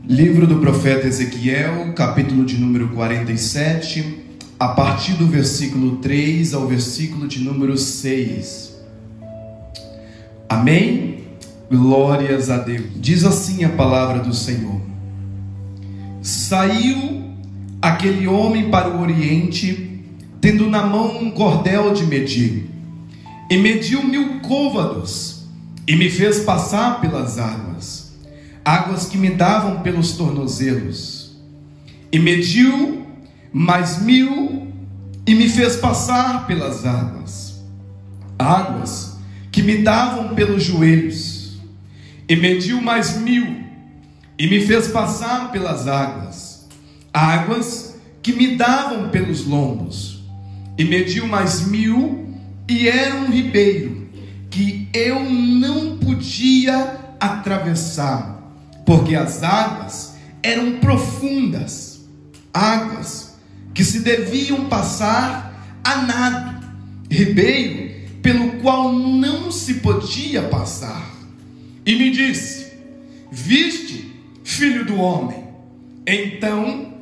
Livro do profeta Ezequiel, capítulo de número 47, a partir do versículo 3 ao versículo de número 6. Amém? Glórias a Deus. Diz assim a palavra do Senhor: Saiu aquele homem para o oriente, tendo na mão um cordel de medir, e mediu 1000 côvados, e me fez passar pelas águas que me davam pelos tornozelos, e mediu mais 1000, e me fez passar pelas águas que me davam pelos joelhos, e mediu mais 1000, e me fez passar pelas águas que me davam pelos lombos, e mediu mais 1000, e era um ribeiro que eu não podia atravessar, porque as águas eram profundas, águas que se deviam passar a nado, ribeiro pelo qual não se podia passar. E me disse: Viste, filho do homem? Então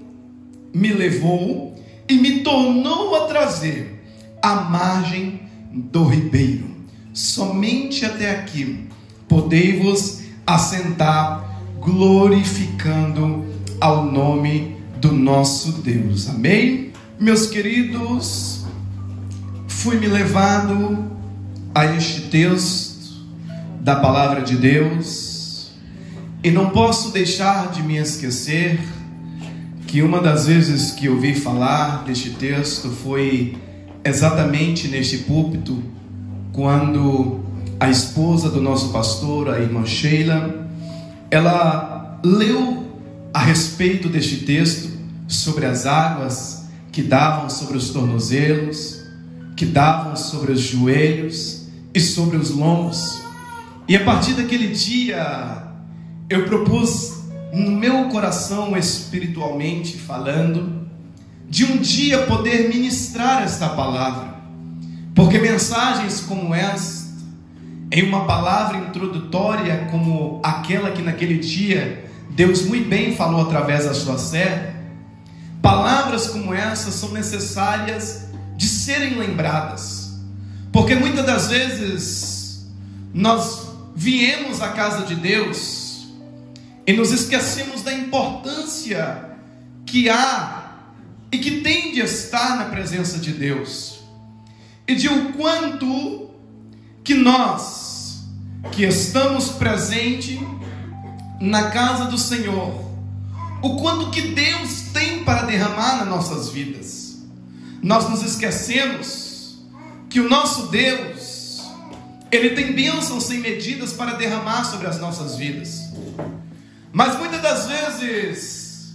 me levou e me tornou a trazer à margem do ribeiro. Somente até aqui podei-vos assentar, glorificando ao nome do nosso Deus. Amém? Meus queridos, fui-me levado a este texto da palavra de Deus, e não posso deixar de me esquecer que uma das vezes que ouvi falar deste texto foi exatamente neste púlpito, quando a esposa do nosso pastor, a irmã Sheila, ela leu a respeito deste texto sobre as águas que davam sobre os tornozelos, que davam sobre os joelhos e sobre os lombos. E a partir daquele dia eu propus no meu coração, espiritualmente falando, de um dia poder ministrar esta palavra, porque mensagens como esta, em uma palavra introdutória como aquela que naquele dia Deus muito bem falou através da sua serva, palavras como essas são necessárias de serem lembradas, porque muitas das vezes nós viemos à casa de Deus e nos esquecemos da importância que há e que tem de estar na presença de Deus, e de o quanto que nós que estamos presentes na casa do Senhor, o quanto que Deus tem para derramar nas nossas vidas. Nós nos esquecemos que o nosso Deus, Ele tem bênçãos sem medidas para derramar sobre as nossas vidas. Mas muitas das vezes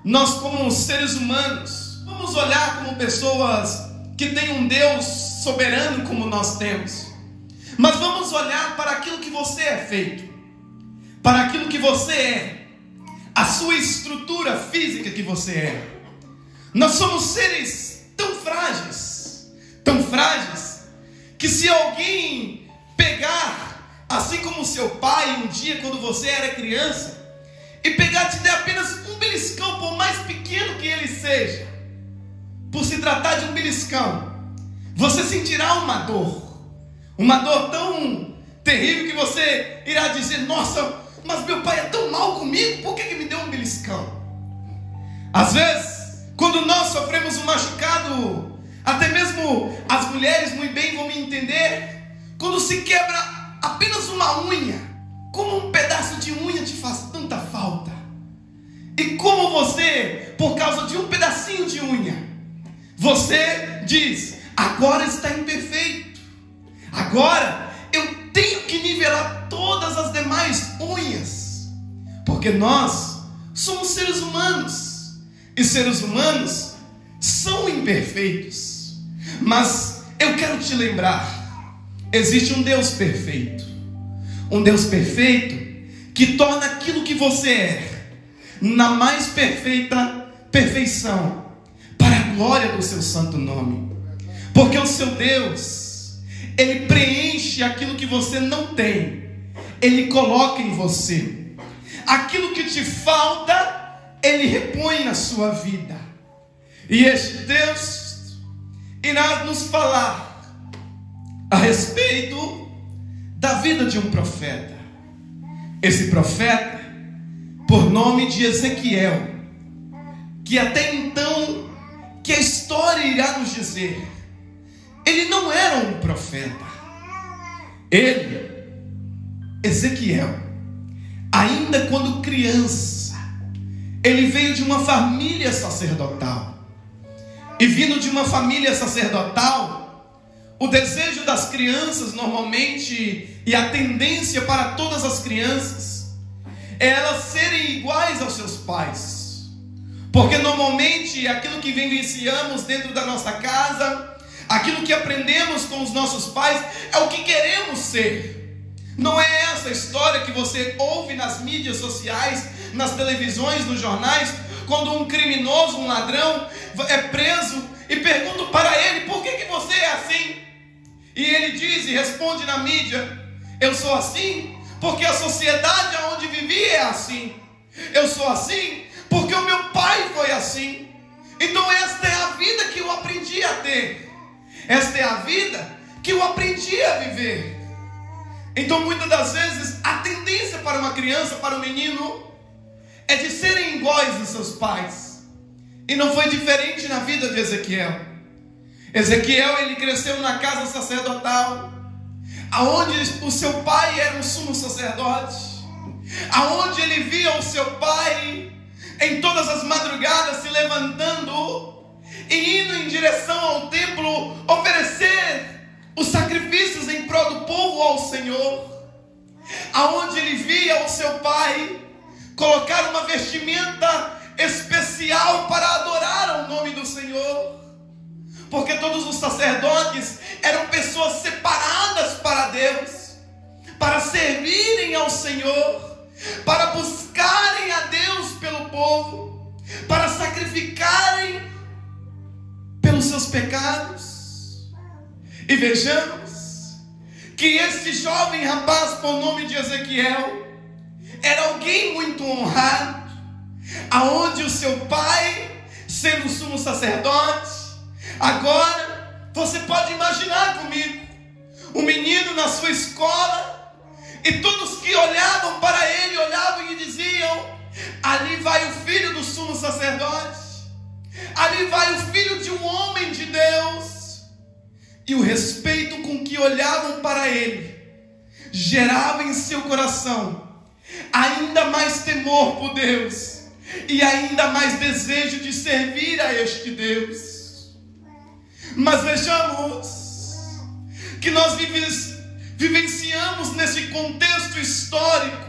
nós, como seres humanos, vamos olhar como pessoas que têm um Deus soberano como nós temos, mas vamos olhar para aquilo que você é feito, para aquilo que você é, a sua estrutura física que você é. Nós somos seres tão frágeis, que se alguém pegar, assim como seu pai um dia quando você era criança, e pegar e te der apenas um beliscão, por mais pequeno que ele seja, por se tratar de um beliscão, você sentirá uma dor tão terrível que você irá dizer: nossa, mas meu pai é tão mal comigo, por que me deu um beliscão? Às vezes, quando nós sofremos um machucado, até mesmo as mulheres muito bem vão me entender, quando se quebra apenas uma unha, como um pedaço de unha te faz tanta falta, e como você, por causa de um pedacinho de unha, você diz: agora está imperfeito, agora eu tenho que nivelar todas as demais unhas, porque nós somos seres humanos, e seres humanos são imperfeitos. Mas eu quero te lembrar, existe um Deus perfeito, que torna aquilo que você é na mais perfeita perfeição, para a glória do seu santo nome, porque o seu Deus, Ele preenche aquilo que você não tem, Ele coloca em você. aquilo que te falta, Ele repõe na sua vida. E este texto irá nos falar a respeito da vida de um profeta. Esse profeta, por nome de Ezequiel, que até então, que a história irá nos dizer, ele não era um profeta. Ele, Ezequiel, ainda quando criança, ele veio de uma família sacerdotal. E vindo de uma família sacerdotal, o desejo das crianças normalmente, e a tendência para todas as crianças, é elas serem iguais aos seus pais. Porque normalmente aquilo que vivenciamos dentro da nossa casa, aquilo que aprendemos com os nossos pais, é o que queremos ser. Não é essa história que você ouve nas mídias sociais, nas televisões, nos jornais, quando um criminoso, um ladrão é preso e perguntam para ele: por que você é assim? E ele diz e responde na mídia: eu sou assim porque a sociedade onde vivi é assim. Eu sou assim porque o meu pai foi assim. Então esta é a vida que eu aprendi a ter. Esta é a vida que eu aprendi a viver. Então muitas das vezes a tendência para uma criança, para um menino, é de serem iguais aos seus pais. E não foi diferente na vida de Ezequiel. Ezequiel, ele cresceu na casa sacerdotal, aonde o seu pai era um sumo sacerdote, aonde ele via o seu pai em todas as madrugadas se levantando e indo em direção ao templo oferecer os sacrifícios em prol do povo ao Senhor, aonde ele via o seu pai colocar uma vestimenta especial para adorar ao nome do Senhor, porque todos os sacerdotes eram pessoas separadas para Deus, para servirem ao Senhor, para buscarem a Deus pelo povo, para sacrificarem pelos seus pecados. E vejamos que este jovem rapaz, por nome de Ezequiel, era alguém muito honrado, aonde o seu pai, sendo sumo sacerdote, agora você pode imaginar comigo, um menino na sua escola, e todos que olhavam para ele, olhavam e diziam: ali vai o filho do sumo sacerdote, ali vai o filho de um homem de Deus. E o respeito com que olhavam para ele gerava em seu coração ainda mais temor por Deus e ainda mais desejo de servir a este Deus. Mas vejamos que nós vivenciamos nesse contexto histórico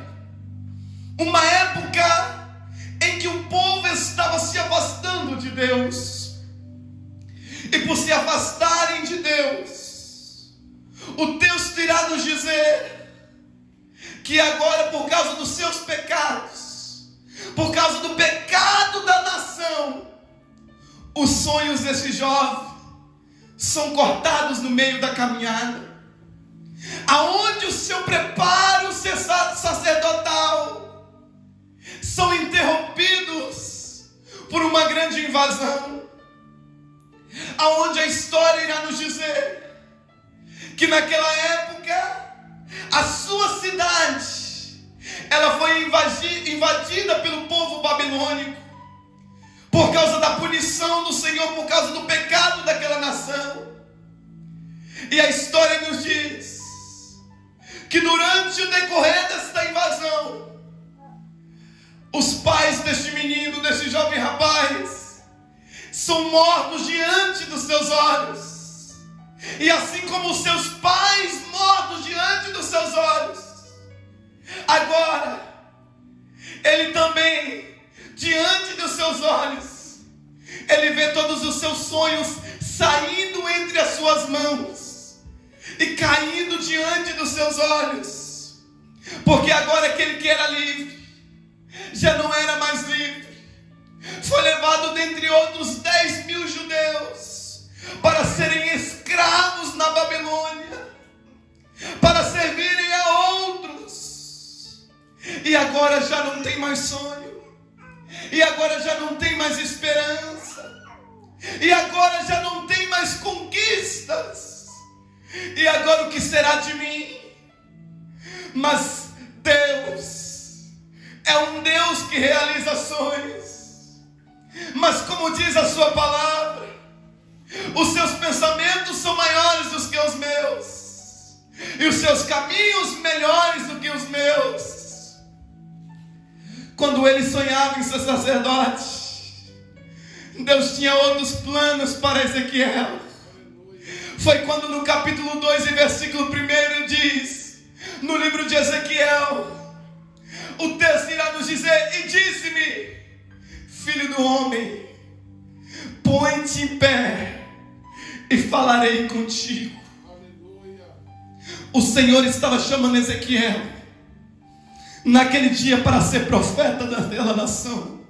uma época em que o povo estava se afastando de Deus. E por se afastarem de Deus, o texto irá nos dizer que agora, por causa dos seus pecados, por causa do pecado da nação, os sonhos desse jovem são cortados no meio da caminhada, aonde o seu preparo sacerdotal são interrompidos por uma grande invasão, aonde a história irá nos dizer que naquela época a sua cidade ela foi invadida pelo povo babilônico por causa da punição do Senhor, por causa do pecado daquela nação. E a história nos diz que durante o decorrer desta invasão, os pais deste menino, deste jovem rapaz, são mortos diante dos seus olhos. E assim como os seus pais mortos diante dos seus olhos, agora ele também, diante dos seus olhos, ele vê todos os seus sonhos saindo entre as suas mãos e caindo diante dos seus olhos, porque agora aquele que era livre já não era mais livre. Foi levado dentre outros 10.000 judeus para serem escravos na Babilônia, para servirem a outros. e agora já não tem mais sonho, e agora já não tem mais esperança, e agora já não tem mais conquistas, e agora o que será de mim? Mas Deus é um Deus que realiza sonhos, mas como diz a sua palavra, os seus pensamentos são maiores do que os meus, e os seus caminhos melhores do que os meus. Quando ele sonhava em ser sacerdote, Deus tinha outros planos para Ezequiel. Foi quando no capítulo 2 e versículo 1 diz, no livro de Ezequiel, o texto irá nos dizer: e disse-me, filho do homem, põe-te em pé e falarei contigo. O Senhor estava chamando Ezequiel naquele dia para ser profeta daquela nação,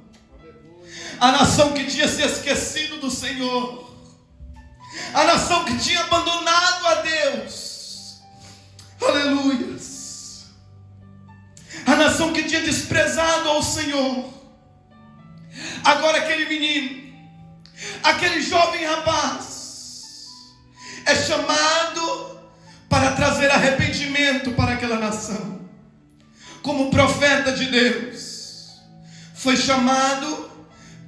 a nação que tinha se esquecido do Senhor, a nação que tinha abandonado a Deus, aleluias, a nação que tinha desprezado ao Senhor. Agora aquele menino, aquele jovem rapaz, é chamado para trazer arrependimento para aquela nação. Como profeta de Deus, foi chamado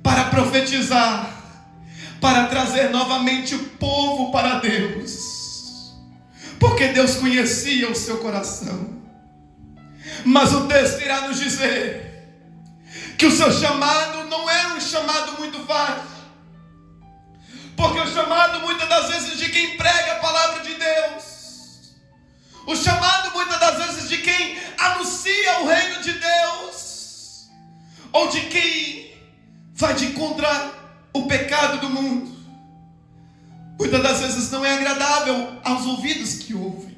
para profetizar, para trazer novamente o povo para Deus, porque Deus conhecia o seu coração. Mas o texto irá nos dizer que o seu chamado não era um chamado muito fácil, porque o chamado muitas das vezes de quem prega a palavra de Deus, o chamado muitas das vezes de quem anuncia o reino de Deus, ou de quem vai de contra o pecado do mundo, muitas das vezes não é agradável aos ouvidos que ouvem,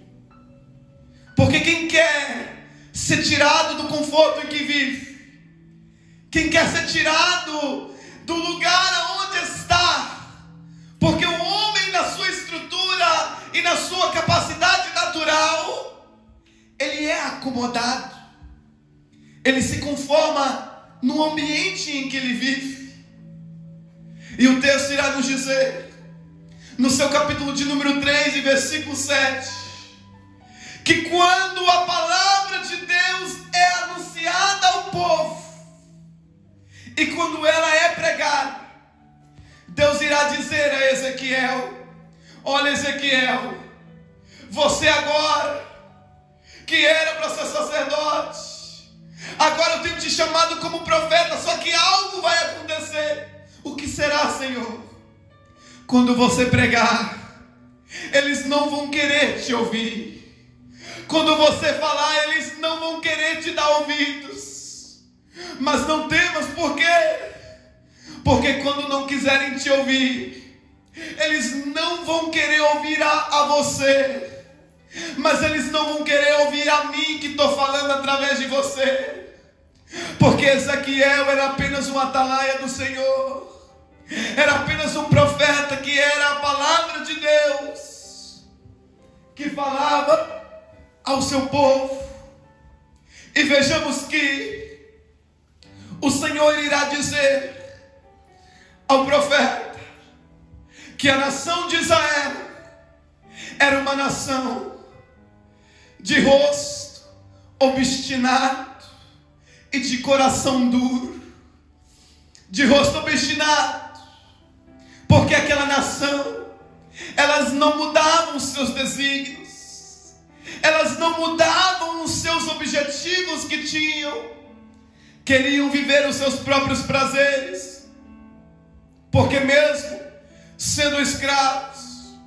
porque quem quer ser tirado do conforto em que vive, quem quer ser tirado do lugar onde está, porque o homem na sua estrutura e na sua capacidade natural, ele é acomodado, ele se conforma no ambiente em que ele vive. E o texto irá nos dizer, no seu capítulo de número 3 e versículo 7, que quando a palavra de Deus é anunciada ao povo, e quando ela é pregada, Deus irá dizer a Ezequiel: olha, Ezequiel, você agora, que era para ser sacerdote, agora eu tenho te chamado como profeta, só que algo vai acontecer. O que será, Senhor? Quando você pregar, eles não vão querer te ouvir. Quando você falar, eles não vão querer te dar ouvidos. Mas não temas, por quê? Porque quando não quiserem te ouvir, eles não vão querer ouvir a você, mas eles não vão querer ouvir a mim que estou falando através de você. Porque Ezequiel era apenas um atalaia do Senhor, era apenas um profeta que era a palavra de Deus, que falava ao seu povo. E vejamos que o Senhor irá dizer ao profeta que a nação de Israel era uma nação de rosto obstinado e de coração duro. De rosto obstinado, porque aquela nação, elas não mudavam os seus desígnios, elas não mudavam os seus objetivos que tinham, queriam viver os seus próprios prazeres, porque mesmo sendo escravos,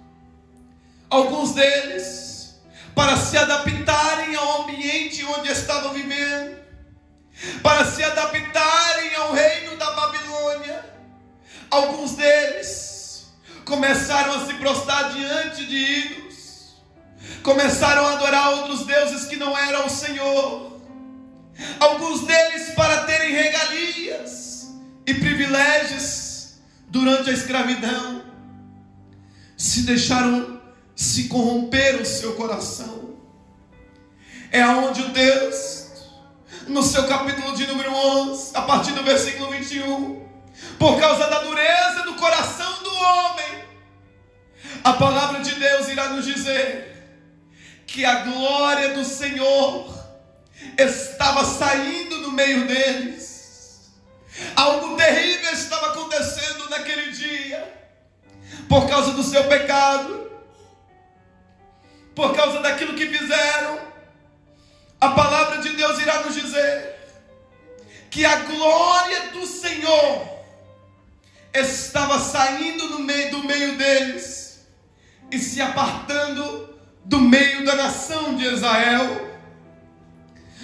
alguns deles, para se adaptarem ao ambiente onde estavam vivendo, para se adaptarem ao reino da Babilônia, alguns deles começaram a se prostrar diante de ídolos, começaram a adorar outros deuses que não eram o Senhor. Alguns deles, para terem regalias e privilégios durante a escravidão, se deixaram se corromper o seu coração. É aonde o Deus no seu capítulo de número 11, a partir do versículo 21, por causa da dureza do coração do homem, a palavra de Deus irá nos dizer que a glória do Senhor estava saindo do meio deles. Algo terrível estava acontecendo naquele dia, por causa do seu pecado, por causa daquilo que fizeram. A palavra de Deus irá nos dizer que a glória do Senhor estava saindo do meio deles e se apartando do meio da nação de Israel.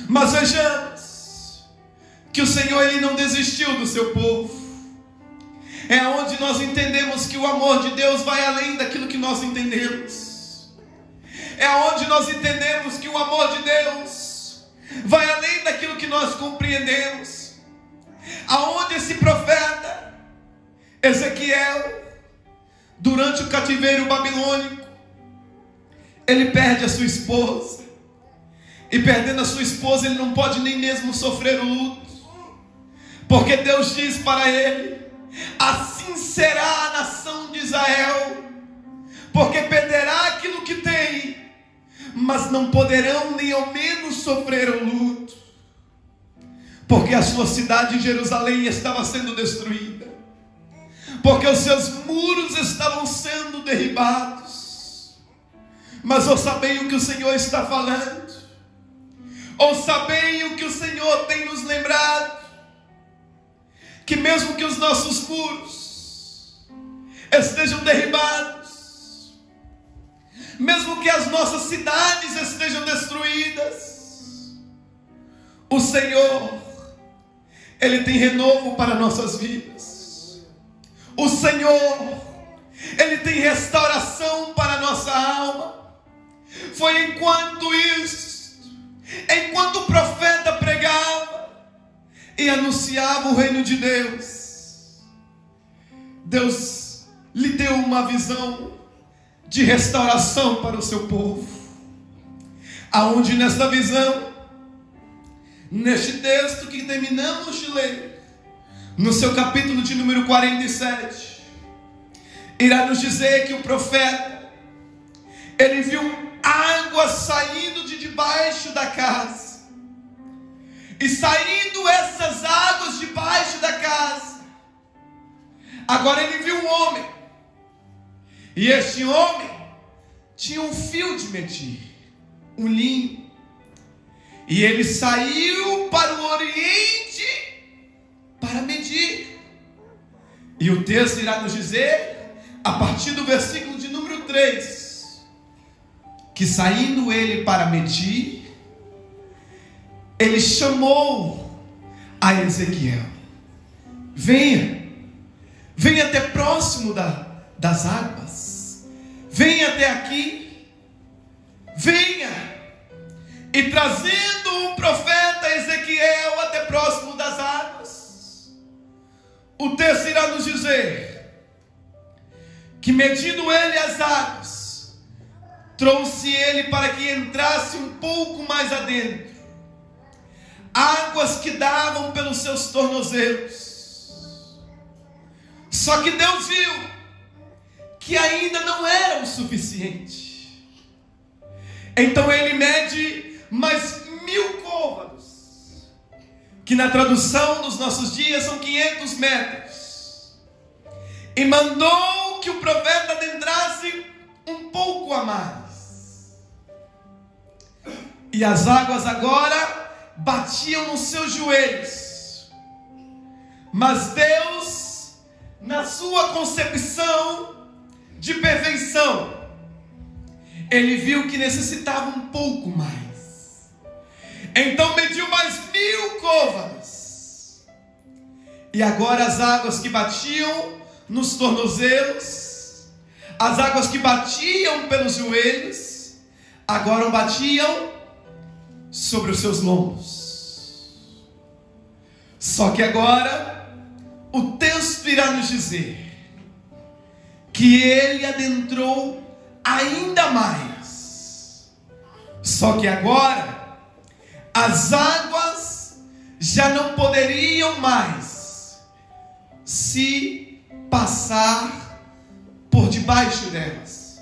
Mas vejamos que o Senhor, Ele não desistiu do seu povo. É onde nós entendemos que o amor de Deus vai além daquilo que nós entendemos. É onde nós entendemos que o amor de Deus vai além daquilo que nós compreendemos. Aonde esse profeta Ezequiel, durante o cativeiro babilônico, ele perde a sua esposa. E perdendo a sua esposa, ele não pode nem mesmo sofrer o luto, porque Deus diz para ele: assim será a nação de Israel, porque perderá aquilo que tem, mas não poderão nem ao menos sofrer o luto, porque a sua cidade de Jerusalém estava sendo destruída, porque os seus muros estavam sendo derribados. Mas ouça bem o que o Senhor está falando, ouça bem o que o Senhor tem nos lembrado, que mesmo que os nossos muros estejam derribados, mesmo que as nossas cidades estejam destruídas, o Senhor, Ele tem renovo para nossas vidas. O Senhor, Ele tem restauração para a nossa alma. Foi enquanto o profeta pregava e anunciava o reino de Deus, Deus lhe deu uma visão de restauração para o seu povo. Aonde nesta visão, neste texto que terminamos de ler, no seu capítulo de número 47, irá nos dizer que o profeta, ele viu água saindo de debaixo da casa. E saindo essas águas debaixo da casa, agora ele viu um homem. E este homem tinha um fio de medir, um linho. E ele saiu para o oriente para medir. E o texto irá nos dizer, a partir do versículo de número 3, que saindo ele para medir, ele chamou a Ezequiel: venha até próximo das águas, venha até aqui, venha. E trazendo o profeta Ezequiel até próximo das águas, o texto irá nos dizer que, medindo ele as águas, trouxe ele para que entrasse um pouco mais adentro, águas que davam pelos seus tornozelos. Só que Deus viu que ainda não era o suficiente. Então ele mede mais 1000 côvados, que na tradução dos nossos dias são 500 metros, e mandou que o profeta adentrasse um pouco a mais. E as águas agora batiam nos seus joelhos. Mas Deus, na sua concepção de perfeição, Ele viu que necessitava um pouco mais. Então mediu mais 1000 côvados. E agora as águas que batiam nos tornozelos, as águas que batiam pelos joelhos, agora batiam sobre os seus lombos. Só que agora o texto irá nos dizer que ele adentrou ainda mais. Só que agora as águas já não poderiam mais se passar por debaixo delas,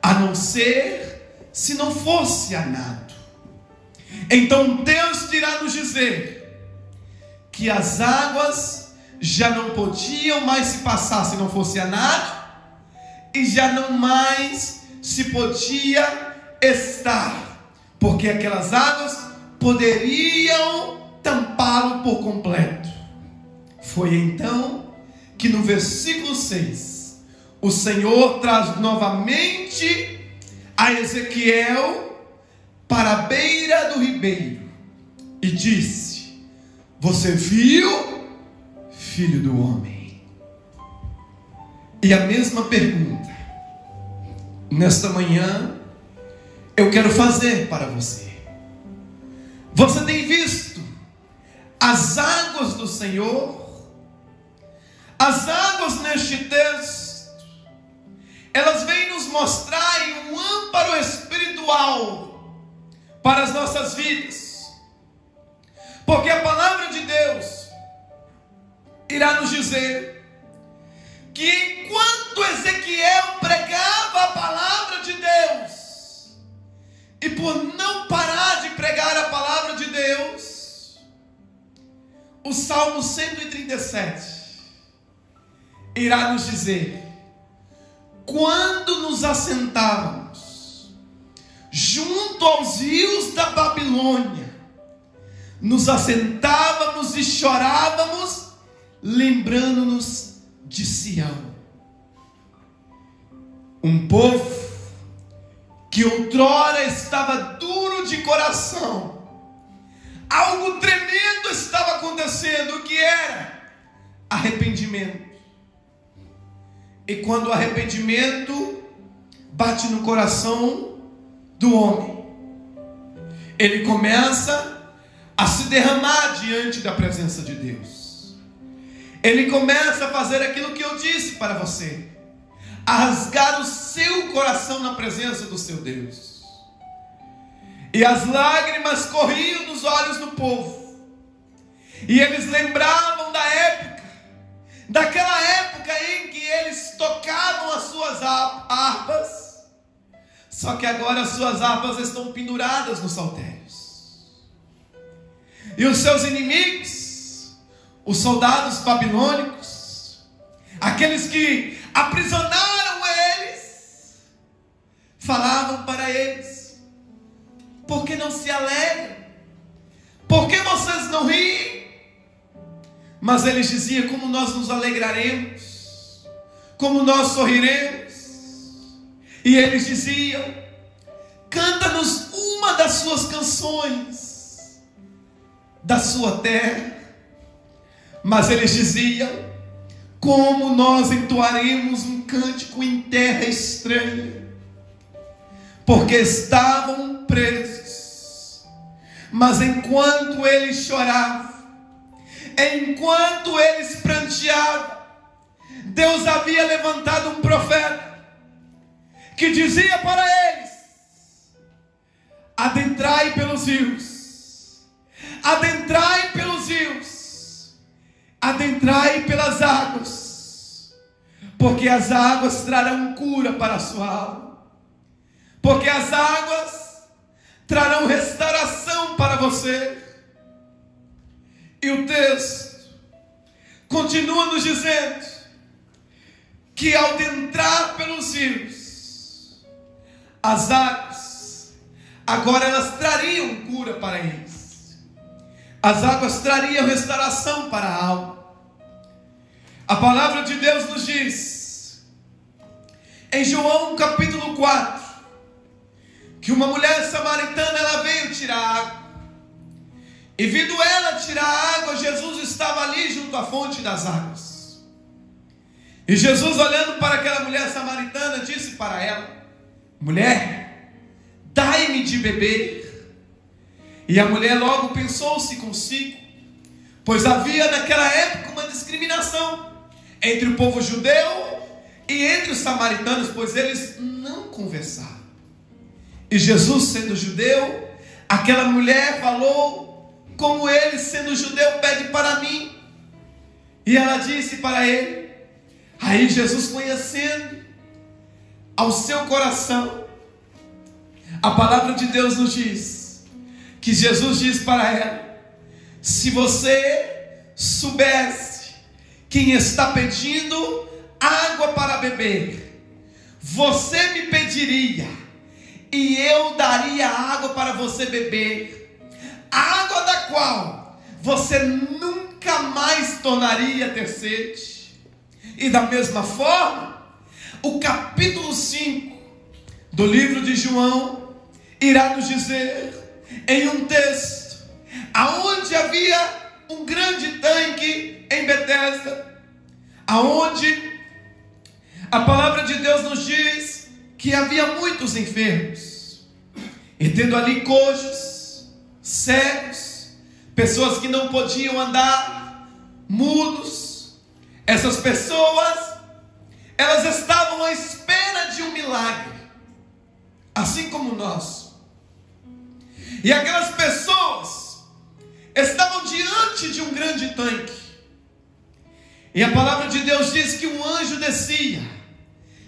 a não ser se não fosse a nado. Então Deus irá nos dizer que as águas já não podiam mais se passar se não fosse a nado, e já não mais se podia estar, porque aquelas águas poderiam tampá-lo por completo. Foi então que no versículo 6 o Senhor traz novamente a Ezequiel para a beira do ribeiro e disse: você viu, filho do homem? E a mesma pergunta nesta manhã eu quero fazer para você. Você tem visto as águas do Senhor? As águas neste texto, elas vêm nos mostrar um amparo espiritual para as nossas vidas, porque a palavra de Deus irá nos dizer que enquanto Ezequiel pregava a palavra de Deus, e por não parar de pregar a palavra de Deus, o Salmo 137 irá nos dizer: quando nos assentávamos junto aos rios da Babilônia, nos assentávamos e chorávamos, lembrando-nos de Sião. Um povo que outrora estava duro de coração, algo tremendo estava acontecendo, o que era? Arrependimento. E quando o arrependimento bate no coração do homem, ele começa a se derramar diante da presença de Deus. Ele começa a fazer aquilo que eu disse para você, a rasgar o seu coração na presença do seu Deus. E as lágrimas corriam nos olhos do povo, e eles lembravam da época, daquela época em que eles tocavam as suas harpas, só que agora as suas harpas estão penduradas nos saltérios, e os seus inimigos, os soldados babilônicos, aqueles que aprisionaram eles, falavam para eles: por que não se alegram? Por que vocês não riem? Mas eles diziam: como nós nos alegraremos? Como nós sorriremos? E eles diziam: canta-nos uma das suas canções da sua terra. Mas eles diziam: como nós entoaremos um cântico em terra estranha? Porque estavam presos. Mas enquanto eles choravam, enquanto eles pranteavam, Deus havia levantado um profeta que dizia para eles: adentrai pelos rios, adentrai pelos rios, adentrai pelas águas, porque as águas trarão cura para a sua alma, porque as águas trarão restauração para você. E o texto continua nos dizendo que ao adentrar pelos rios, as águas agora elas trariam cura para eles, as águas trariam restauração para a alma. A palavra de Deus nos diz em João capítulo 4 que uma mulher samaritana, ela veio tirar água, e vindo ela tirar água, Jesus estava ali junto à fonte das águas. E Jesus, olhando para aquela mulher samaritana, disse para ela: mulher, dai-me de beber. E a mulher logo pensou-se consigo, pois havia naquela época uma discriminação entre o povo judeu e entre os samaritanos, pois eles não conversavam. E Jesus, sendo judeu, aquela mulher falou como ele, sendo judeu, pede para mim? E ela disse para ele. Aí Jesus, conhecendo ao seu coração, a palavra de Deus nos diz que Jesus diz para ela: se você soubesse quem está pedindo água para beber, você me pediria e eu daria água para você beber, água da qual você nunca mais tornaria a ter sede. E da mesma forma, o capítulo 5 do livro de João irá nos dizer, em um texto, aonde havia um grande tanque em Betesda, aonde a palavra de Deus nos diz que havia muitos enfermos, e tendo ali cojos, cegos, pessoas que não podiam andar, mudos. Essas pessoas, elas estavam à espera de um milagre, assim como nós. E aquelas pessoas estavam diante de um grande tanque. E a palavra de Deus diz que um anjo descia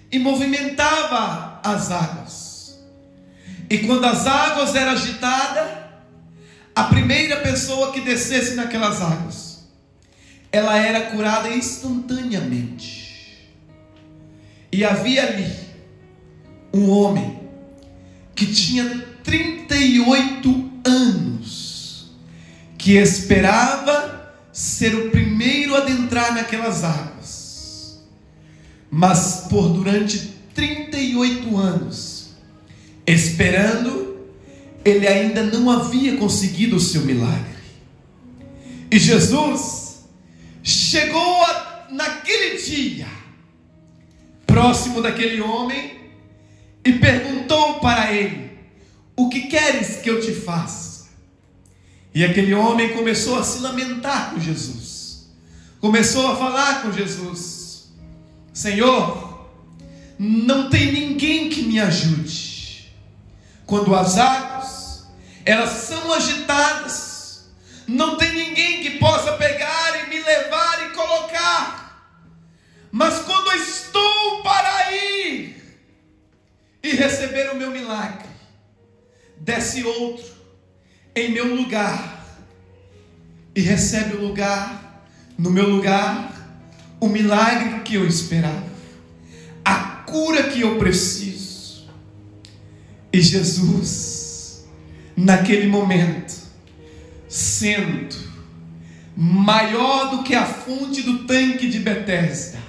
e movimentava as águas. E quando as águas eram agitadas, a primeira pessoa que descesse naquelas águas, ela era curada instantaneamente. E havia ali um homem que tinha 38 anos, que esperava ser o primeiro a adentrar naquelas águas, mas por durante 38 anos, esperando, ele ainda não havia conseguido o seu milagre. E Jesus chegou naquele dia, próximo daquele homem, e perguntou para ele: o que queres que eu te faça? E aquele homem começou a se lamentar com Jesus, começou a falar com Jesus: Senhor, não tem ninguém que me ajude. Quando as águas, elas são agitadas, não tem ninguém que possa pegar e me levar e colocar. Mas quando eu estou para ir e receber o meu milagre, desce outro em meu lugar e recebe o lugar, no meu lugar, o milagre que eu esperava, a cura que eu preciso. E Jesus, naquele momento, sendo maior do que a fonte do tanque de Betesda,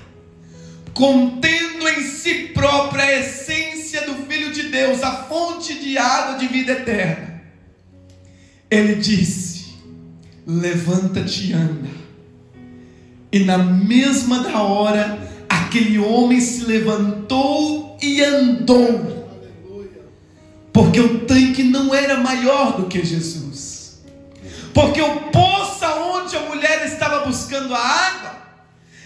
contendo em si própria a essência do Filho de Deus, a fonte de água de vida eterna, ele disse: levanta-te e anda. E na mesma da hora, aquele homem se levantou e andou, porque o tanque não era maior do que Jesus, porque o poço onde a mulher estava buscando a água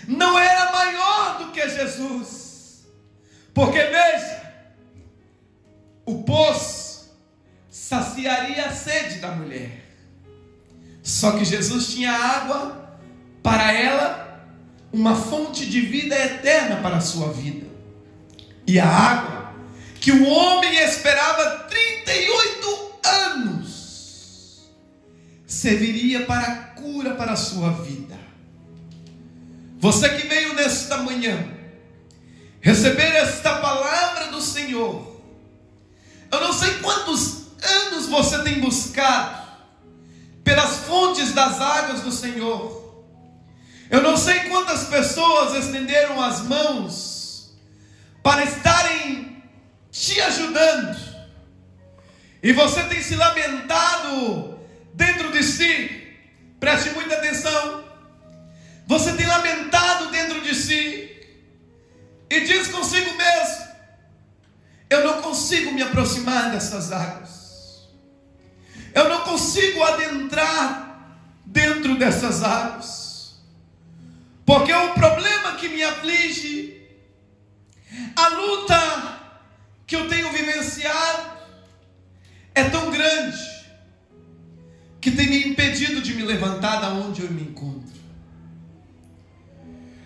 não era maior do que Jesus. Porque veja, o poço saciaria a sede da mulher, só que Jesus tinha água para ela, uma fonte de vida eterna para a sua vida. E a água que o homem esperava 38 anos serviria para a cura para a sua vida. Você que veio nesta manhã receber esta palavra do Senhor, eu não sei quantos anos você tem buscado pelas fontes das águas do Senhor. Eu não sei quantas pessoas estenderam as mãos para estarem te ajudando, e você tem se lamentado dentro de si. Preste muita atenção. Você tem lamentado dentro de si e diz consigo mesmo: eu não consigo me aproximar dessas águas, eu não consigo adentrar dentro dessas águas, porque o problema que me aflige, a luta que eu tenho vivenciado é tão grande, que tem me impedido de me levantar da onde eu me encontro.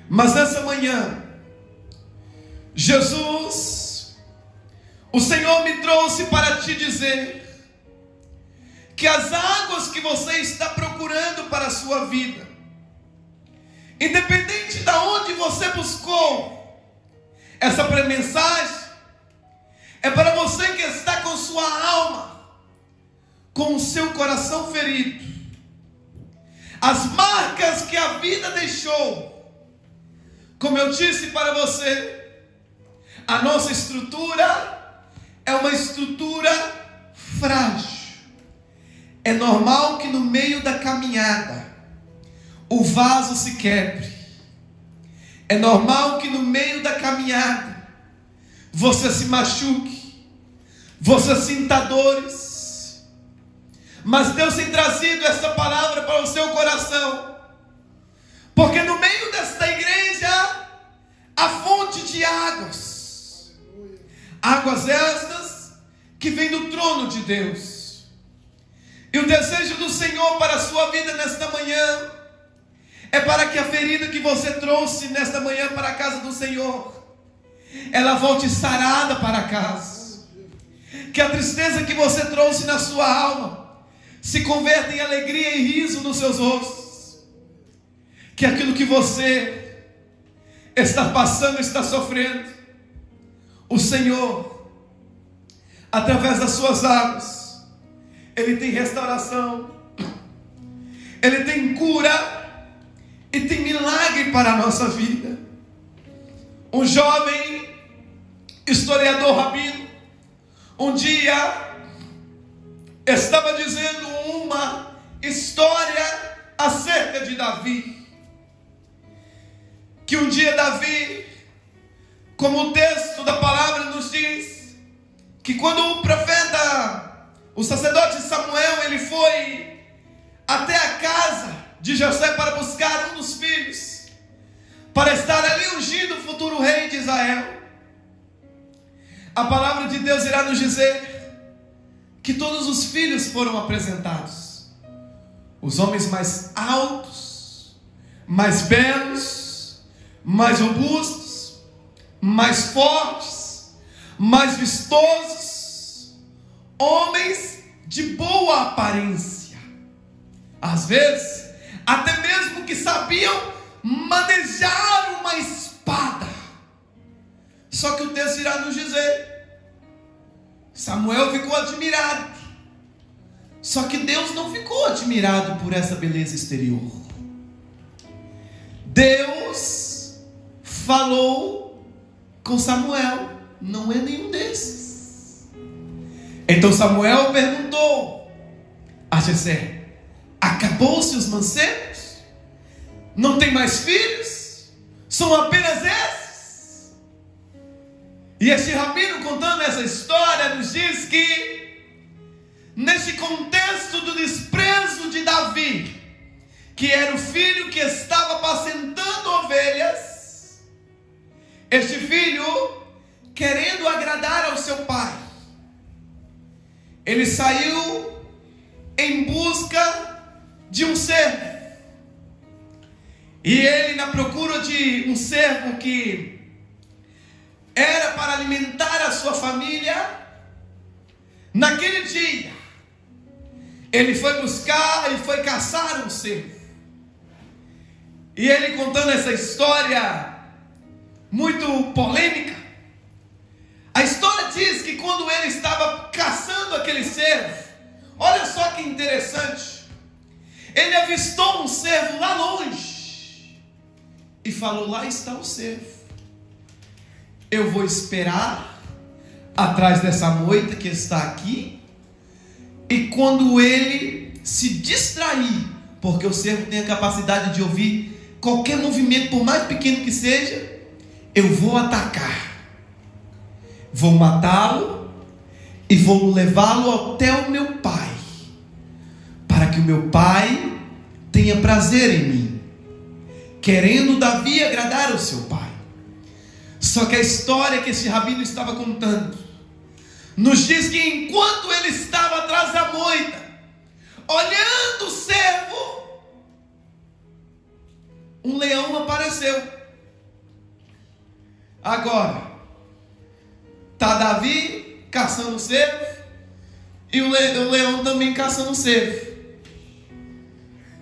Mas nessa manhã, Jesus, o Senhor me trouxe para te dizer que as águas que você está procurando para a sua vida, independente de onde você buscou essa pré-mensagem, é para você que está com sua alma, com o seu coração ferido, as marcas que a vida deixou. Como eu disse para você, a nossa estrutura é uma estrutura frágil. É normal que no meio da caminhada o vaso se quebre. É normal que no meio da caminhada você se machuque, você sinta dores. Mas Deus tem trazido essa palavra para o seu coração, porque no meio desta igreja há fonte de águas. Águas estas que vêm do trono de Deus. E o desejo do Senhor para a sua vida nesta manhã é para que a ferida que você trouxe nesta manhã para a casa do Senhor, ela volte sarada para casa. Que a tristeza que você trouxe na sua alma se converta em alegria e riso nos seus rostos. Que aquilo que você está passando, está sofrendo, o Senhor, através das suas águas, Ele tem restauração, Ele tem cura e tem milagre para a nossa vida. Um jovem historiador rabino um dia estava dizendo uma história acerca de Davi, que um dia Davi, como o texto da palavra nos diz, que quando o profeta, o sacerdote Samuel, ele foi até a casa de Jessé para buscar um dos filhos, para estar ali ungindo o futuro rei de Israel. A palavra de Deus irá nos dizer que todos os filhos foram apresentados. Os homens mais altos, mais belos, mais robustos, mais fortes, mais vistosos, homens de boa aparência, às vezes até mesmo que sabiam manejar uma espada. Só que o texto irá nos dizer, Samuel ficou admirado, só que Deus não ficou admirado por essa beleza exterior. Deus falou com Samuel, não é nenhum desses. Então Samuel perguntou a Jessé: acabou-se os mancebos? Não tem mais filhos? São apenas esses? E este rabino, contando essa história, nos diz que neste contexto do desprezo de Davi, que era o filho que estava apacentando ovelhas, este filho, querendo agradar ao seu pai, ele saiu em busca de um servo. E ele, na procura de um servo que era para alimentar a sua família, naquele dia, ele foi buscar e foi caçar um servo. E ele, contando essa história muito polêmica, a história diz que quando ele estava caçando aquele servo, olha só que interessante, ele avistou um servo lá longe e falou: lá está o servo, eu vou esperar atrás dessa moita que está aqui, e quando ele se distrair, porque o servo tem a capacidade de ouvir qualquer movimento, por mais pequeno que seja, eu vou atacar, vou matá-lo e vou levá-lo até o meu pai, para que o meu pai tenha prazer em mim, querendo Davi agradar o seu pai. Só que a história que esse rabino estava contando nos diz que enquanto ele estava atrás da moita, olhando o servo, um leão apareceu. Agora, está Davi caçando o servo e o leão também caçando o servo.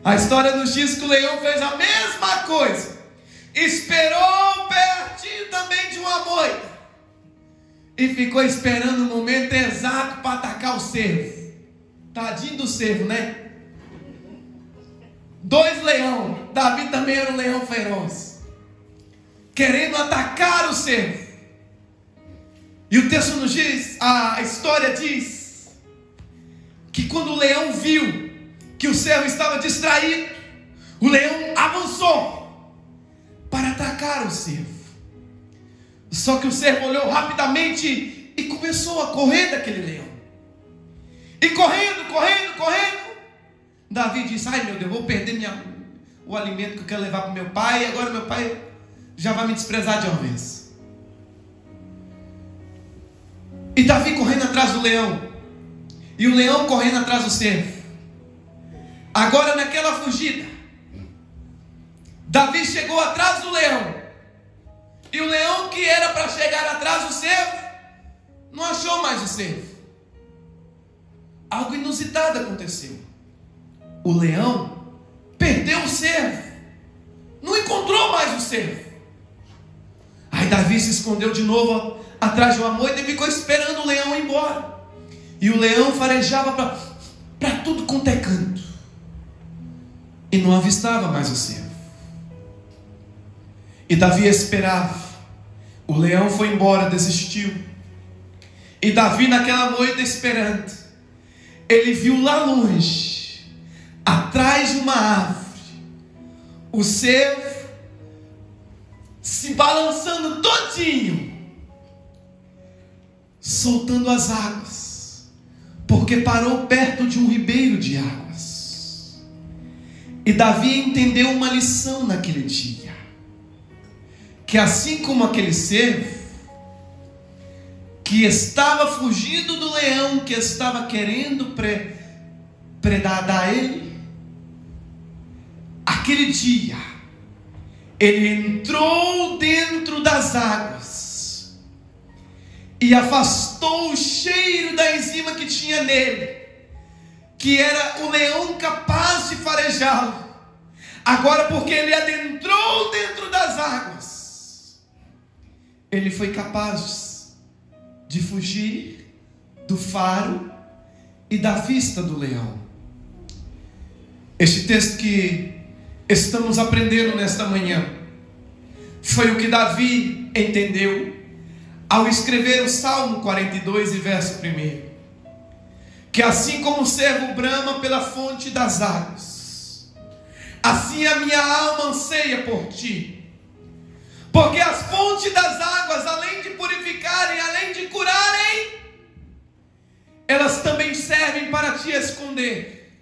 A história nos diz que o leão fez a mesma coisa. Esperou pertinho também de uma moita e ficou esperando o momento exato para atacar o cervo. Tadinho do cervo, né? 2 leões. Davi também era um leão feroz, querendo atacar o cervo. E o texto nos diz, a história diz, que quando o leão viu que o cervo estava distraído, o leão avançou para atacar o cervo. Só que o cervo olhou rapidamente e começou a correr daquele leão. E correndo, Davi disse: ai meu Deus, vou perder o alimento que eu quero levar para meu pai, e agora meu pai já vai me desprezar de uma vez. E Davi correndo atrás do leão, e o leão correndo atrás do cervo. Agora naquela fugida, Davi chegou atrás do leão, e o leão que era para chegar atrás do cervo não achou mais o cervo. Algo inusitado aconteceu. O leão perdeu o cervo, não encontrou mais o cervo. Aí Davi se escondeu de novo atrás de uma moita e ficou esperando o leão ir embora. E o leão farejava para tudo quanto é canto e não avistava mais o cervo. E Davi esperava. O leão foi embora, desistiu. E Davi naquela moita esperando, ele viu lá longe, atrás de uma árvore, o cervo se balançando todinho, soltando as águas, porque parou perto de um ribeiro de águas. E Davi entendeu uma lição naquele dia, que assim como aquele cervo que estava fugindo do leão, que estava querendo predar ele, aquele dia ele entrou dentro das águas e afastou o cheiro da enzima que tinha nele, que era o leão capaz de farejá-lo. Agora, porque ele adentrou dentro das águas, ele foi capaz de fugir do faro e da vista do leão. Este texto que estamos aprendendo nesta manhã foi o que Davi entendeu ao escrever o Salmo 42 e verso 1, que assim como o cervo brama pela fonte das águas, assim a minha alma anseia por ti. Porque as fontes das águas, além de purificarem, além de curarem, elas também servem para te esconder.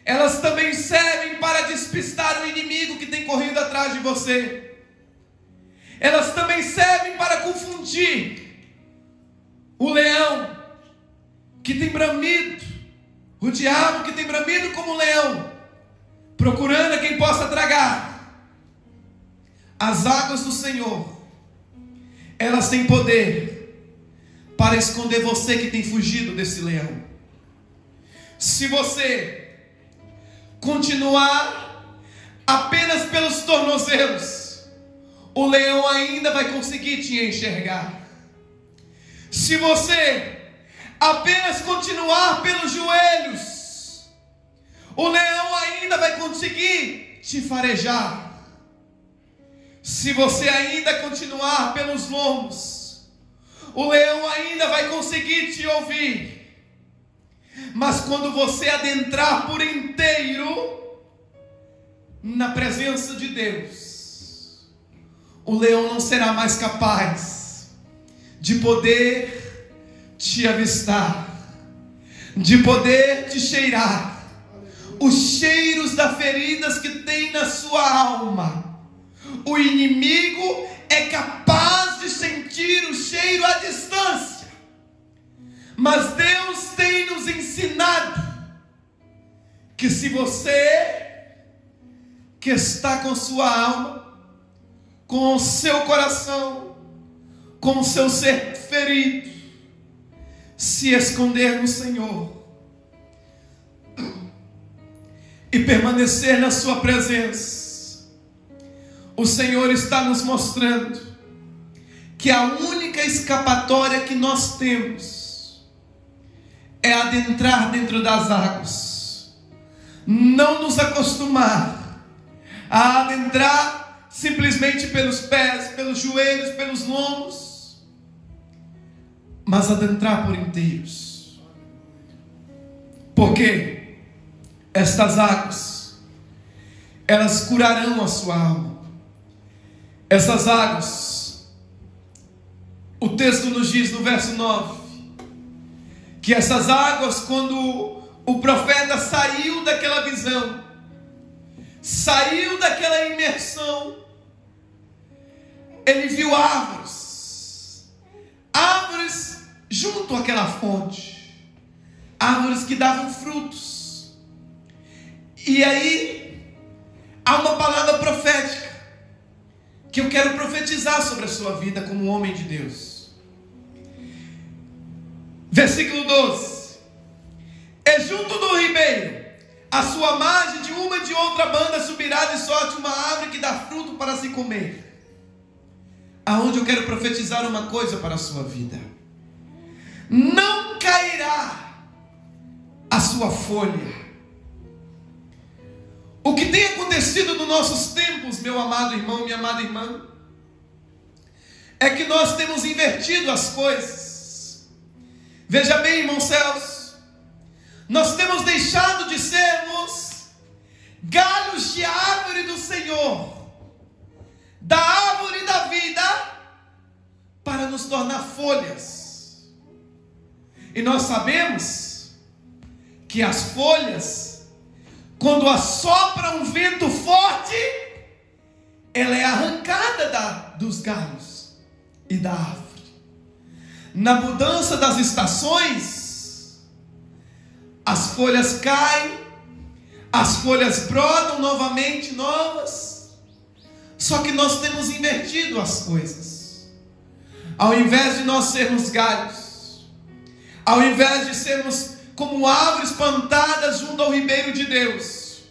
Elas também servem para despistar o inimigo que tem corrido atrás de você. Elas também servem para confundir o leão que tem bramido, o diabo que tem bramido como um leão, procurando a quem possa tragar. As águas do Senhor, elas têm poder para esconder você que tem fugido desse leão. Se você continuar apenas pelos tornozelos, o leão ainda vai conseguir te enxergar. Se você apenas continuar pelos joelhos, o leão ainda vai conseguir te farejar. Se você ainda continuar pelos lombos, o leão ainda vai conseguir te ouvir. Mas quando você adentrar por inteiro na presença de Deus, o leão não será mais capaz de poder te avistar, de poder te cheirar os cheiros das feridas que tem na sua alma. O inimigo é capaz de sentir o cheiro à distância, mas Deus tem nos ensinado que se você que está com sua alma, com o seu coração, com o seu ser ferido, se esconder no Senhor e permanecer na sua presença, o Senhor está nos mostrando que a única escapatória que nós temos é adentrar dentro das águas, não nos acostumar a adentrar simplesmente pelos pés, pelos joelhos, pelos lombos, mas adentrar por inteiros. Porque estas águas, elas curarão a sua alma. Essas águas, o texto nos diz no verso 9, que essas águas, quando o profeta saiu daquela visão, saiu daquela imersão, ele viu árvores junto àquela fonte, árvores que davam frutos. E aí há uma palavra profética que eu quero profetizar sobre a sua vida como homem de Deus. Versículo 12: e junto do ribeiro, a sua margem, de uma e de outra banda subirá de sorte uma árvore que dá fruto para se comer. Aonde eu quero profetizar uma coisa para a sua vida: não cairá a sua folha. O que tem acontecido nos nossos tempos, meu amado irmão, minha amada irmã, é que nós temos invertido as coisas. Veja bem, irmão Celso, nós temos deixado de sermos galhos de árvore do Senhor, da árvore da vida, para nos tornar folhas. E nós sabemos que as folhas, quando assopra um vento forte, ela é arrancada dos galhos e da árvore. Na mudança das estações, as folhas caem, as folhas brotam novamente novas. Só que nós temos invertido as coisas. Ao invés de nós sermos galhos, ao invés de sermos como árvores plantadas junto ao ribeiro de Deus,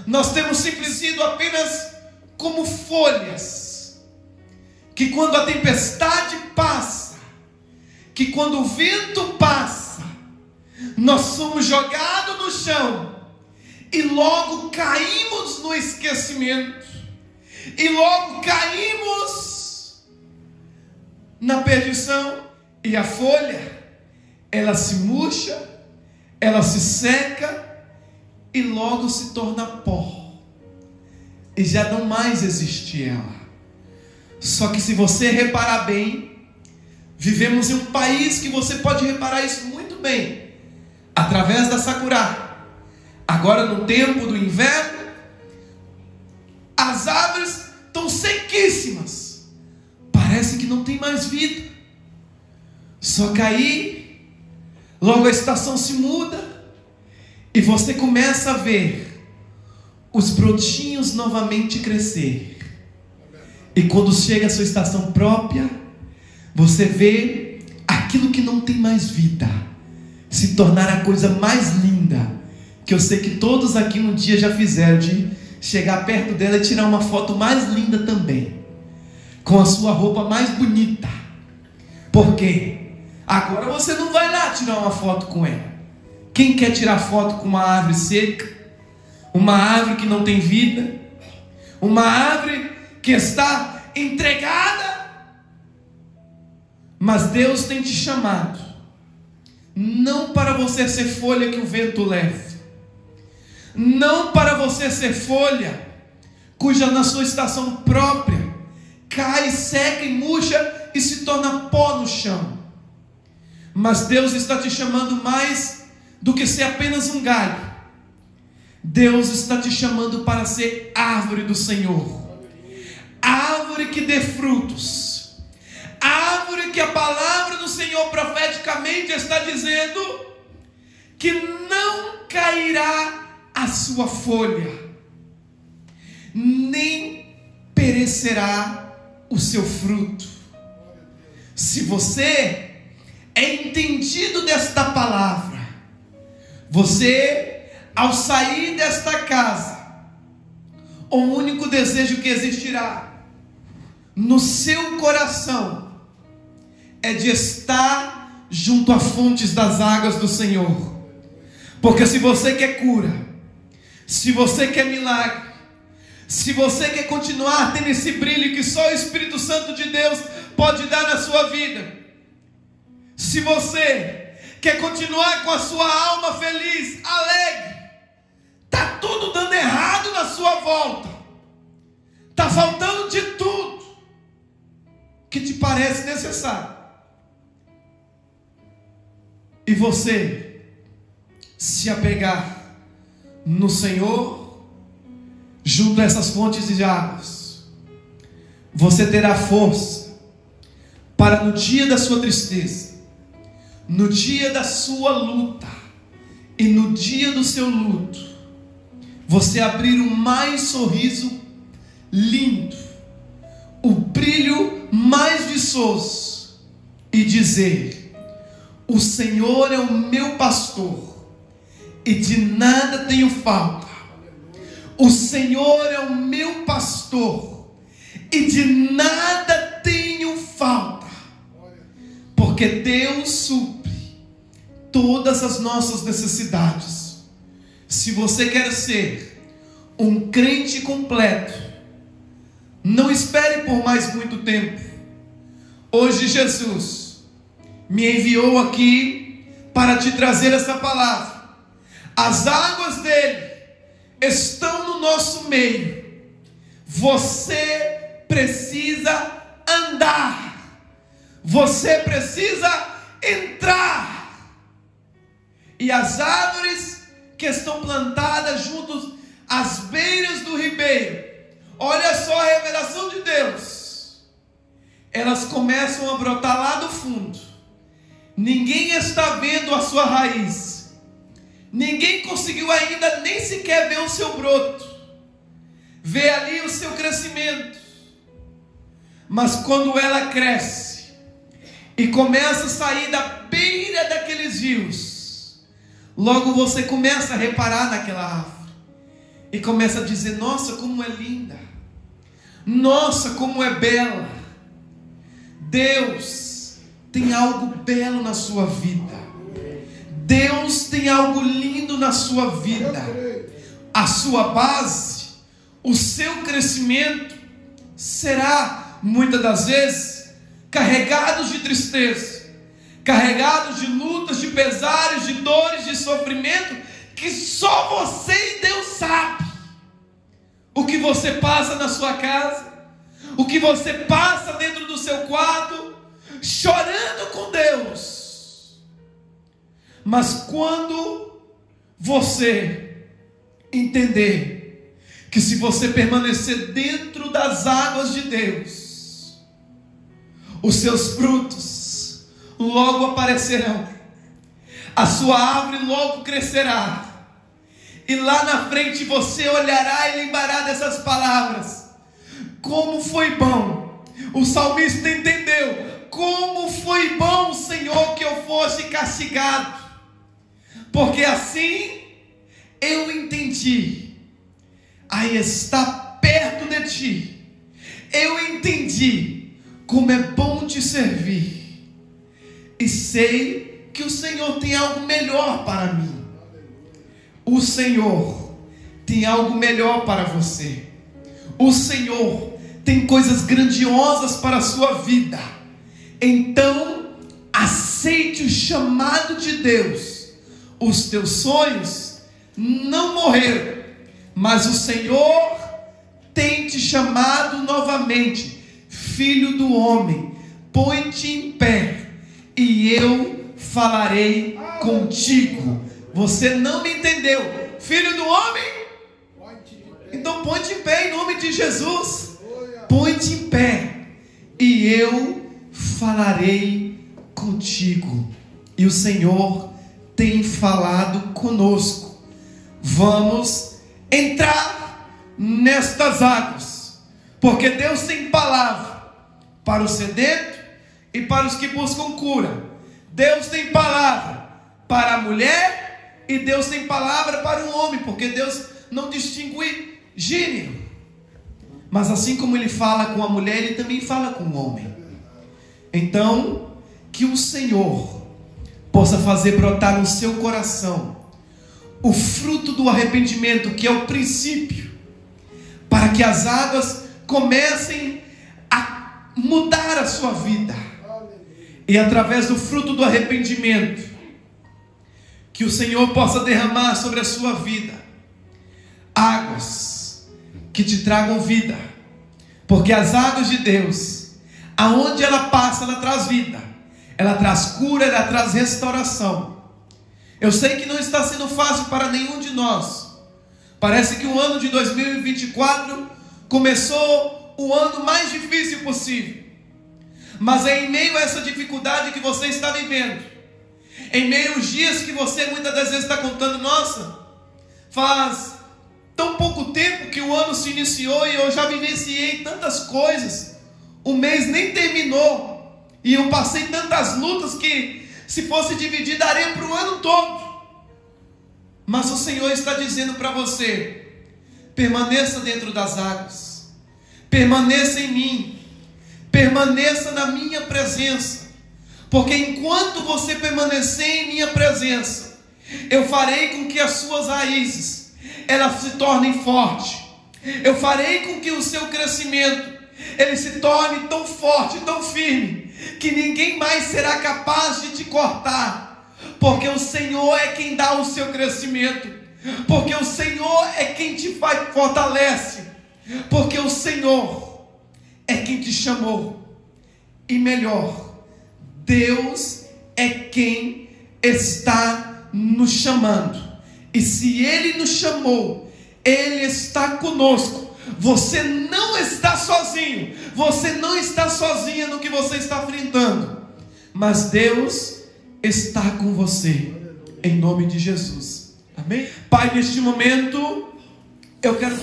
nós temos simplesmente sido apenas como folhas, que quando a tempestade passa, que quando o vento passa, nós somos jogados no chão, e logo caímos no esquecimento, e logo caímos na perdição. E a folha, ela se murcha, ela se seca, e logo se torna pó, e já não mais existe ela. Só que se você reparar bem, vivemos em um país que você pode reparar isso muito bem, através da Sakura. Agora no tempo do inverno, as árvores estão sequíssimas, parece que não tem mais vida. Só que aí, logo a estação se muda, e você começa a ver os brotinhos novamente crescer. E quando chega a sua estação própria, você vê aquilo que não tem mais vida se tornar a coisa mais linda, que eu sei que todos aqui um dia já fizeram, de chegar perto dela e tirar uma foto mais linda também, com a sua roupa mais bonita. Por quê? Agora você não vai lá tirar uma foto com ela. Quem quer tirar foto com uma árvore seca, uma árvore que não tem vida, uma árvore que está entregada? Mas Deus tem te chamado, não para você ser folha que o vento leva, não para você ser folha cuja na sua estação própria cai, seca e murcha e se torna pó no chão. Mas Deus está te chamando mais do que ser apenas um galho. Deus está te chamando para ser árvore do Senhor, árvore que dê frutos, árvore que a palavra do Senhor profeticamente está dizendo que não cairá a sua folha, nem perecerá o seu fruto. Se você é entendido desta palavra, você, ao sair desta casa, o único desejo que existirá no seu coração é de estar junto a fontes das águas do Senhor. Porque se você quer cura, se você quer milagre, se você quer continuar tendo esse brilho que só o Espírito Santo de Deus pode dar na sua vida, se você quer continuar com a sua alma feliz, alegre, está tudo dando errado na sua volta, está faltando de tudo que te parece necessário, e você se apegar no Senhor, junto a essas fontes de águas, você terá força para no dia da sua tristeza, no dia da sua luta e no dia do seu luto, você abrir o mais sorriso lindo, o brilho mais viçoso e dizer: o Senhor é o meu pastor e de nada tenho falta. O Senhor é o meu pastor e de nada tenho falta, porque Deus supre todas as nossas necessidades. Se você quer ser um crente completo, não espere por mais muito tempo. Hoje Jesus me enviou aqui para te trazer essa palavra. As águas dele estão no nosso meio. Você precisa andar, você precisa entrar. E as árvores que estão plantadas junto às beiras do ribeiro, olha só a revelação de Deus, elas começam a brotar lá do fundo. Ninguém está vendo a sua raiz, ninguém conseguiu ainda nem sequer ver o seu broto, ver ali o seu crescimento. Mas quando ela cresce e começa a sair da beira daqueles rios, logo você começa a reparar naquela árvore e começa a dizer: nossa, como é linda, nossa, como é bela. Deus tem algo belo na sua vida, Deus tem algo lindo na sua vida. A sua base, o seu crescimento será muitas das vezes carregados de tristeza, carregados de lutas, de pesares, de dores, de sofrimento, que só você e Deus sabe o que você passa na sua casa, o que você passa dentro do seu quarto, chorando com Deus. Mas quando você entender que se você permanecer dentro das águas de Deus, os seus frutos logo aparecerão, a sua árvore logo crescerá, e lá na frente você olhará e lembrará dessas palavras: como foi bom. O salmista entendeu: como foi bom, Senhor, que eu fosse castigado, porque assim eu entendi a estar perto de ti. Eu entendi como é bom te servir, e sei que o Senhor tem algo melhor para mim. O Senhor tem algo melhor para você. O Senhor tem coisas grandiosas para a sua vida. Então aceite o chamado de Deus. Os teus sonhos não morreram, mas o Senhor tem te chamado novamente. Filho do homem, põe-te em pé e eu falarei contigo. Você não me entendeu, filho do homem? Então põe-te em pé em nome de Jesus. Põe-te em pé e eu falarei contigo. E o Senhor tem falado conosco vamos entrar nestas águas, porque Deus tem palavra para o sedento e para os que buscam cura. Deus tem palavra para a mulher e Deus tem palavra para o homem, porque Deus não distingue gênero. Mas assim como Ele fala com a mulher, Ele também fala com o homem. Então, que o Senhor possa fazer brotar no seu coração o fruto do arrependimento, que é o princípio, para que as águas comecem a mudar a sua vida. E através do fruto do arrependimento, que o Senhor possa derramar sobre a sua vida águas que te tragam vida, porque as águas de Deus, aonde ela passa, ela traz vida, ela traz cura, ela traz restauração. Eu sei que não está sendo fácil para nenhum de nós. Parece que o ano de 2024 começou o ano mais difícil possível. Mas é em meio a essa dificuldade que você está vivendo, em meio aos dias que você muitas das vezes está contando, nossa, faz tão pouco tempo que o ano se iniciou e eu já vivenciei tantas coisas, o mês nem terminou e eu passei tantas lutas que, se fosse dividir, daria para o ano todo. Mas o Senhor está dizendo para você: permaneça dentro das águas, permaneça em mim, permaneça na minha presença, porque enquanto você permanecer em minha presença, eu farei com que as suas raízes elas se tornem fortes. Eu farei com que o seu crescimento ele se torne tão forte, tão firme, que ninguém mais será capaz de te cortar, porque o Senhor é quem dá o seu crescimento, porque o Senhor é quem te fortalece, porque o Senhor é quem te chamou. E melhor, Deus é quem está nos chamando, e se Ele nos chamou, Ele está conosco. Você não está sozinho, você não está sozinha no que você está enfrentando, mas Deus está com você, em nome de Jesus, amém? Pai, neste momento eu quero